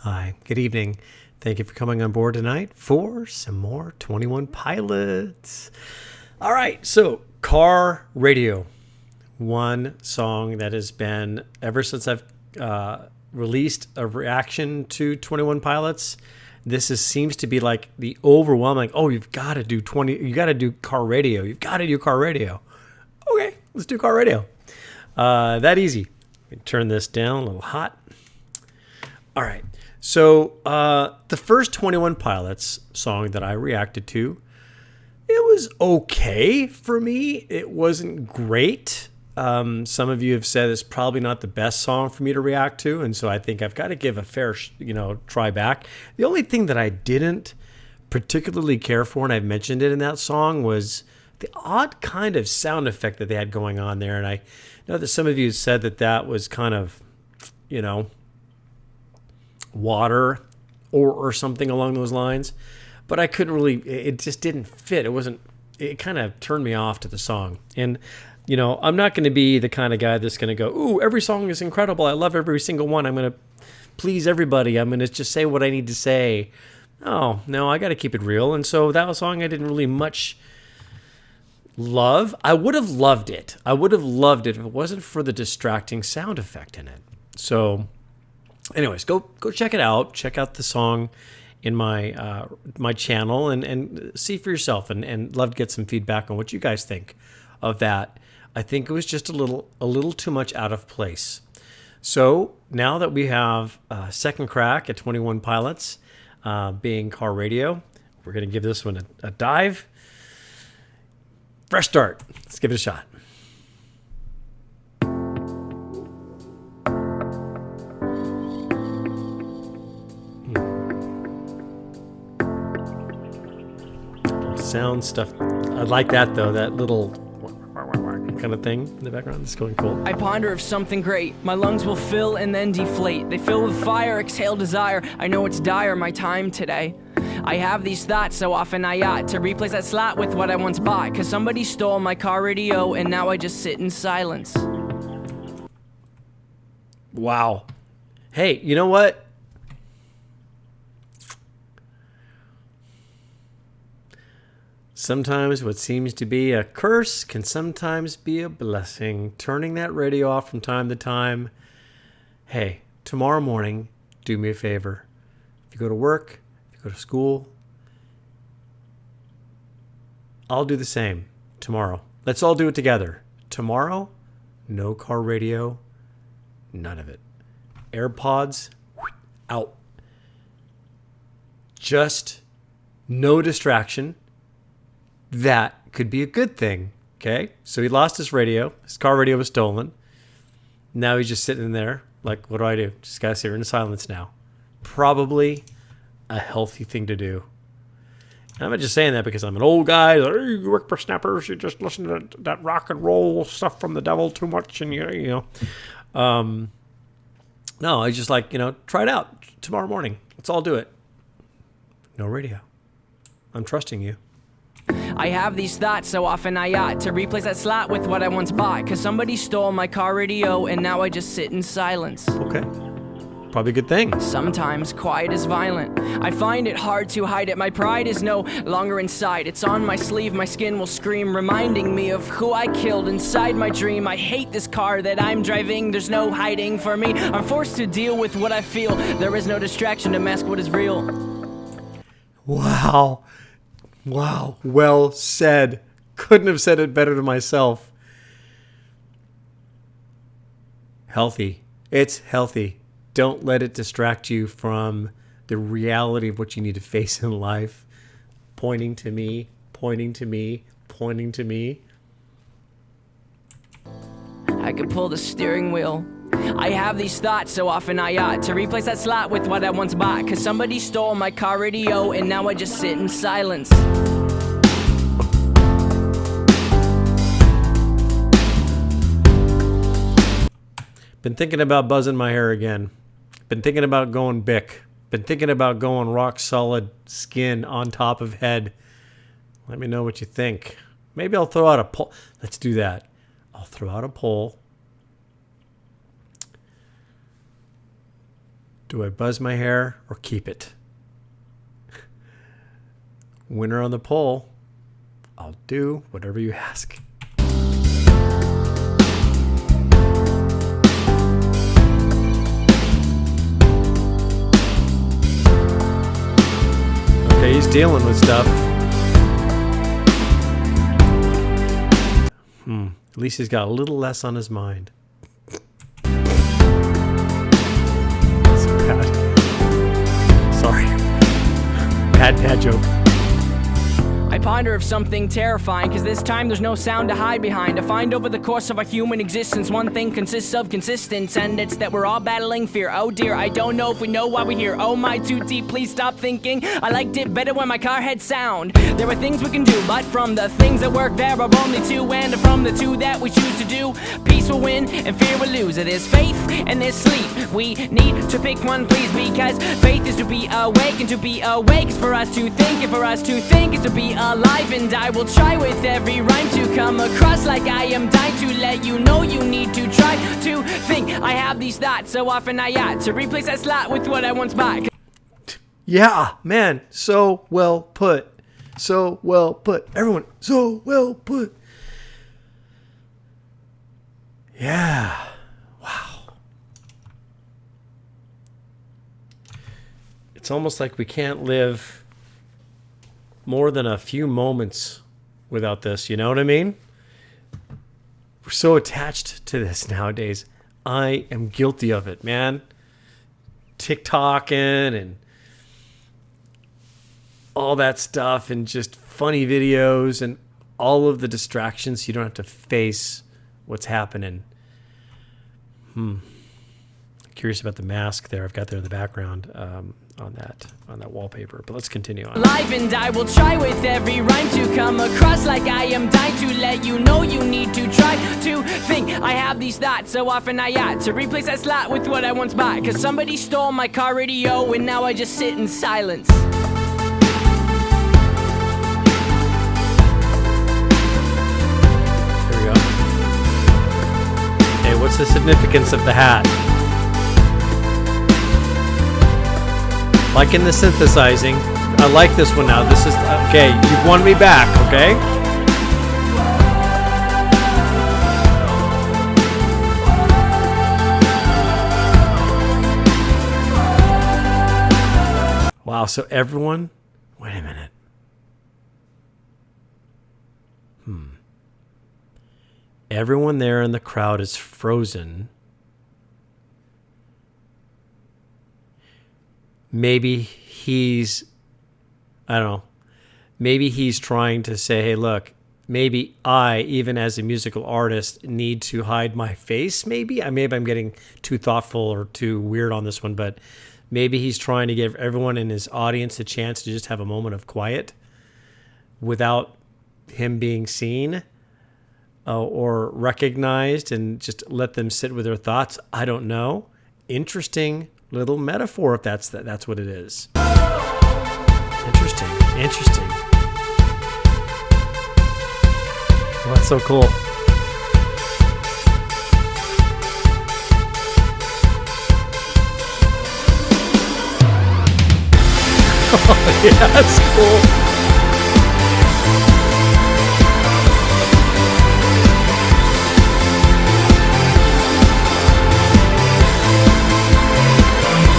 Hi, good evening. Thank you for coming on board tonight for some more 21 Pilots. All right, so car radio. One song that has been, ever since I've released a reaction to 21 Pilots, seems to be like the overwhelming, oh, you got to do car radio. You've got to do car radio. Okay, let's do car radio. That easy. Let me turn this down a little hot. All right. So the first 21 Pilots song that I reacted to, it was okay for me. It wasn't great. Some of you have said it's probably not the best song for me to react to, and so I think I've got to give a fair, try back. The only thing that I didn't particularly care for, and I've mentioned it in that song, was the odd kind of sound effect that they had going on there. And I know that some of you said that was kind of, water or something along those lines, but I couldn't really, it just didn't fit. It kind of turned me off to the song. And I'm not going to be the kind of guy that's going to go, ooh, every song is incredible, I love every single one, I'm going to please everybody, I'm going to just say what I need to say. Oh no, I got to keep it real. And so that song I didn't really much love. I would have loved it if it wasn't for the distracting sound effect in it. So anyways, go check it out. Check out the song in my my channel and see for yourself, and love to get some feedback on what you guys think of that. I think it was just a little too much out of place. So now that we have a second crack at 21 Pilots being car radio, we're going to give this one a dive. Fresh start. Let's give it a shot. Sound stuff. I like that though, that little kind of thing in the background. It's going cool. I ponder of something great. My lungs will fill and then deflate. They fill with fire, exhale desire. I know it's dire, my time today. I have these thoughts so often I ought to replace that slot with what I once bought. Cause somebody stole my car radio and now I just sit in silence. Wow. Hey, you know what? Sometimes what seems to be a curse can sometimes be a blessing. Turning that radio off from time to time. Hey, tomorrow morning, do me a favor. If you go to work, if you go to school, I'll do the same tomorrow. Let's all do it together. Tomorrow, no car radio, none of it. AirPods, out. Just no distraction. That could be a good thing, okay? So he lost his radio. His car radio was stolen. Now he's just sitting in there like, what do I do? Just gotta sit here in silence now. Probably a healthy thing to do. And I'm not just saying that because I'm an old guy. Like, hey, you work for snappers. You just listen to that rock and roll stuff from the devil too much, and no, I just try it out tomorrow morning. Let's all do it. No radio. I'm trusting you. I have these thoughts so often I ought to replace that slot with what I once bought. Cause somebody stole my car radio and now I just sit in silence. Okay. Probably a good thing. Sometimes quiet is violent. I find it hard to hide it. My pride is no longer inside. It's on my sleeve, my skin will scream, reminding me of who I killed inside my dream. I hate this car that I'm driving. There's no hiding for me. I'm forced to deal with what I feel. There is no distraction to mask what is real. Wow. Wow, well said. Couldn't have said it better to myself. Healthy. It's healthy. Don't let it distract you from the reality of what you need to face in life. Pointing to me, pointing to me, pointing to me. I could pull the steering wheel. I have these thoughts so often I ought to replace that slot with what I once bought. Cause somebody stole my car radio and now I just sit in silence. Been thinking about buzzing my hair again. Been thinking about going Bic. Been thinking about going rock solid skin on top of head. Let me know what you think. Maybe I'll throw out a poll. Let's do that. I'll throw out a poll. Do I buzz my hair or keep it? Winner on the poll. I'll do whatever you ask. Okay, he's dealing with stuff. At least he's got a little less on his mind. So bad. Sorry. Bad joke. I ponder of something terrifying, cause this time there's no sound to hide behind. I find over the course of our human existence, one thing consists of consistence, and it's that we're all battling fear. Oh dear, I don't know if we know why we're here. Oh my, too deep, please stop thinking. I liked it better when my car had sound. There are things we can do, but from the things that work there are only two, and from the two that we choose to do, peace will win and fear will lose. There's faith and there's sleep. We need to pick one, please, because faith is to be awake, and to be awake is for us to think, and for us to think is to be alive. And I will try with every rhyme to come across like I am dying to let you know you need to try to think. I have these thoughts so often I ought to replace that slot with what I once bought. Yeah, man, so well put. So well put. Everyone, so well put. Yeah. Wow. It's almost like we can't live more than a few moments without this, you know what I mean? We're so attached to this nowadays. I am guilty of it, man. TikToking and all that stuff, and just funny videos and all of the distractions. You don't have to face what's happening. Curious about the mask there. I've got there in the background on that wallpaper. But let's continue on. Live, and I will try with every rhyme to come across like I am dying to let you know you need to try to think. I have these thoughts so often I ought to replace that slot with what I once bought, cause somebody stole my car radio and now I just sit in silence. Here we go. Hey, what's the significance of the hat? Like in the synthesizing, I like this one now. This is, okay, you've won me back, okay? Wow, so everyone, wait a minute. Everyone there in the crowd is frozen. Maybe he's, I don't know, maybe he's trying to say, hey, look, maybe I, even as a musical artist, need to hide my face, maybe? Maybe I'm getting too thoughtful or too weird on this one, but maybe he's trying to give everyone in his audience a chance to just have a moment of quiet without him being seen or recognized, and just let them sit with their thoughts. I don't know. Interesting little metaphor, if that's what it is. Interesting. Oh, that's so cool. Oh, yeah, that's cool.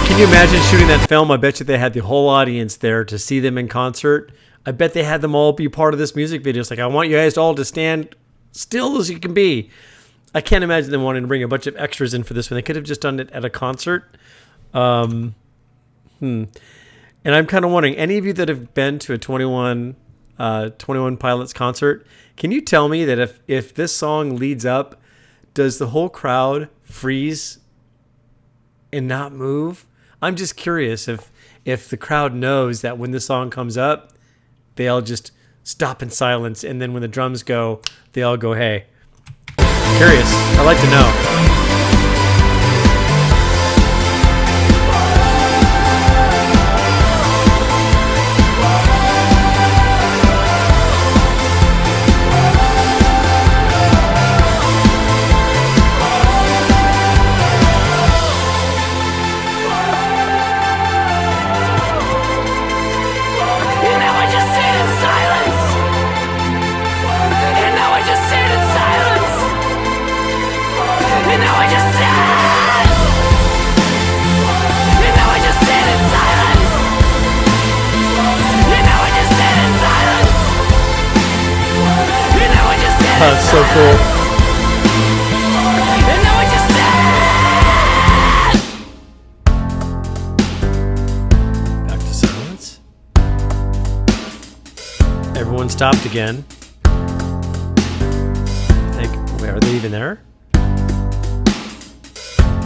Can you imagine shooting that film? I bet you they had the whole audience there to see them in concert. I bet they had them all be part of this music video. It's like, I want you guys all to stand still as you can be. I can't imagine them wanting to bring a bunch of extras in for this one. They could have just done it at a concert. And I'm kind of wondering, any of you that have been to a 21 Pilots concert, can you tell me that if this song leads up, does the whole crowd freeze and not move? I'm just curious if the crowd knows that when the song comes up, they all just stop in silence, and then when the drums go, they all go, hey. Curious. I'd like to know. so cool. And now I just Back to silence. Everyone stopped again. Are they even there?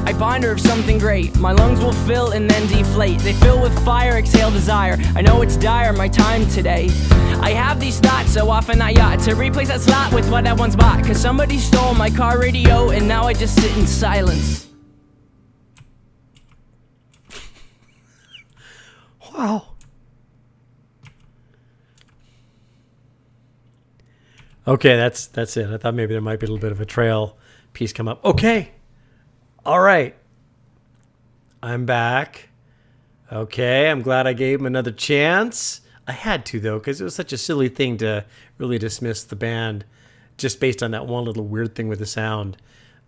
I bind her of something great. My lungs will fill and then deflate. They fill with fire, exhale desire. I know it's dire, my time today. I have these thoughts so often I ought to replace that slot with what I once bought. Cause somebody stole my car radio and now I just sit in silence. Wow. Okay, that's it. I thought maybe there might be a little bit of a trail piece come up. Okay. All right. I'm back. Okay, I'm glad I gave him another chance. I had to, though, because it was such a silly thing to really dismiss the band just based on that one little weird thing with the sound.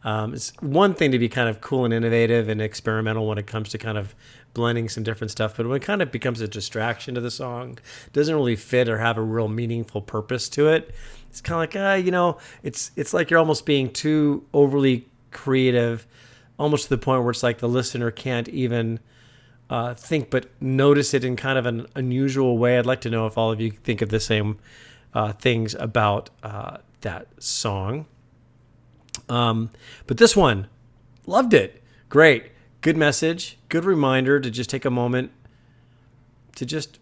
It's one thing to be kind of cool and innovative and experimental when it comes to kind of blending some different stuff, but when it kind of becomes a distraction to the song, doesn't really fit or have a real meaningful purpose to it. It's kind of like, it's like you're almost being too overly creative, almost to the point where it's like the listener can't even think but notice it in kind of an unusual way. I'd like to know if all of you think of the same things about that song. But this one, loved it. Great. Good message. Good reminder to just take a moment to just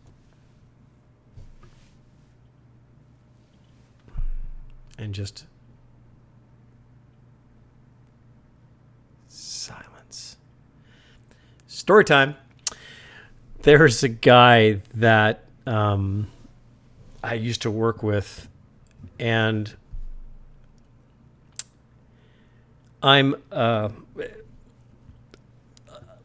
silence. Story time. There's a guy that I used to work with, and I'm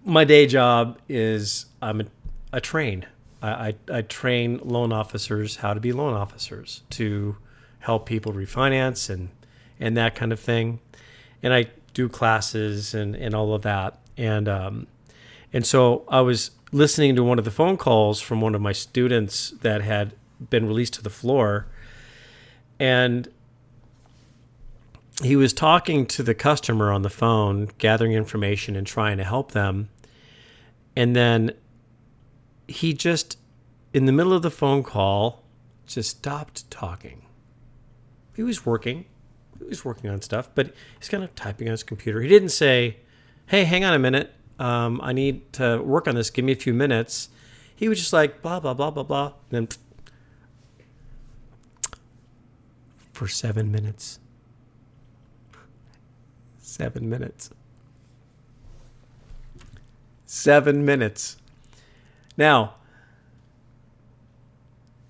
my day job is I train. I train loan officers how to be loan officers, to help people refinance and that kind of thing. And I do classes and all of that. And so I was listening to one of the phone calls from one of my students that had been released to the floor. And he was talking to the customer on the phone, gathering information and trying to help them. And then he just, in the middle of the phone call, just stopped talking. He was working on stuff, but he's kind of typing on his computer. He didn't say, hey, hang on a minute. I need to work on this. Give me a few minutes. He was just like, blah, blah, blah, blah, blah. And then for 7 minutes. 7 minutes. 7 minutes. Now,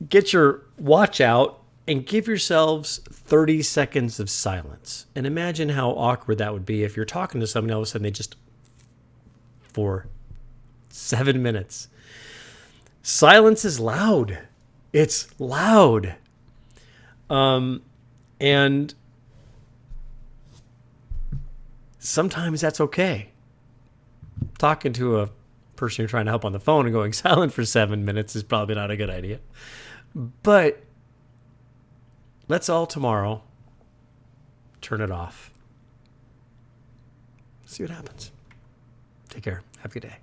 get your watch out and give yourselves 30 seconds of silence. And imagine how awkward that would be if you're talking to someone, all of a sudden they just, for 7 minutes. Silence is loud. It's loud. And sometimes that's okay. Talking to a person you're trying to help on the phone and going silent for 7 minutes is probably not a good idea. But let's all tomorrow turn it off. See what happens. Take care. Have a good day.